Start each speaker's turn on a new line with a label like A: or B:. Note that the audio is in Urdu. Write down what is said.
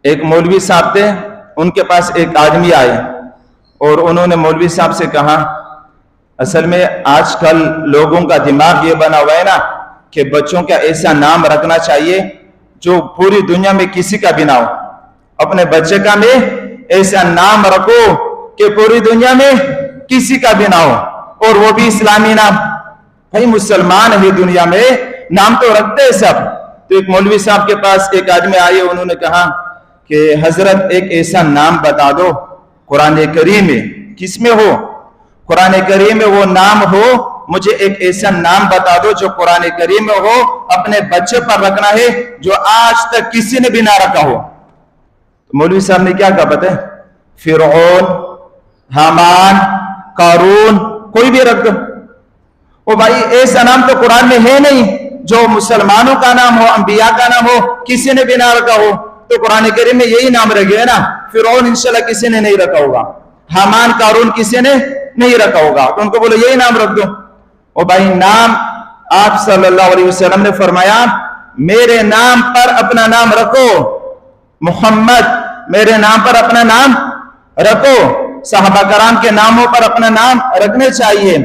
A: ایک مولوی صاحب تھے، ان کے پاس ایک آدمی آئے اور انہوں نے مولوی صاحب سے کہا اصل میں آج کل لوگوں کا دماغ یہ بنا ہوا ہے نا کہ بچوں کا ایسا نام رکھنا چاہیے جو پوری دنیا میں کسی کا بھی نہ ہو. اپنے بچے کا میں ایسا نام رکھو کہ پوری دنیا میں کسی کا بھی نہ ہو، اور وہ بھی اسلامی نام. بھائی مسلمان ہے دنیا میں، نام تو رکھتے ہیں سب. تو ایک مولوی صاحب کے پاس ایک آدمی آئے، انہوں نے کہا کہ حضرت ایک ایسا نام بتا دو قرآن کریم میں، کس میں ہو؟ قرآن کریم میں وہ نام ہو، مجھے ایک ایسا نام بتا دو جو قرآن کریم میں ہو، اپنے بچے پر رکھنا ہے جو آج تک کسی نے بھی نہ رکھا ہو. تو مولوی صاحب نے کیا کہا پتہ ہے؟ فرعون، حامان، قارون، کوئی بھی رکھ دو. وہ بھائی ایسا نام تو قرآن میں ہے نہیں جو مسلمانوں کا نام ہو، انبیاء کا نام ہو، کسی نے بھی نہ رکھا ہو. تو قرآن کریم میں یہی نام رکھے نا. فرعون انشاءاللہ کسی نے نہیں رکھا ہوگا، حامان، قارون کسی نے نہیں رکھا ہوگا، تو ان کو بولو یہی نام رکھ دو. اور بھائی نام آپ صلی اللہ علیہ وسلم نے فرمایا میرے نام پر اپنا نام رکھو، محمد میرے نام پر اپنا نام رکھو. صحابہ کرام کے ناموں پر اپنا نام رکھنے چاہیے.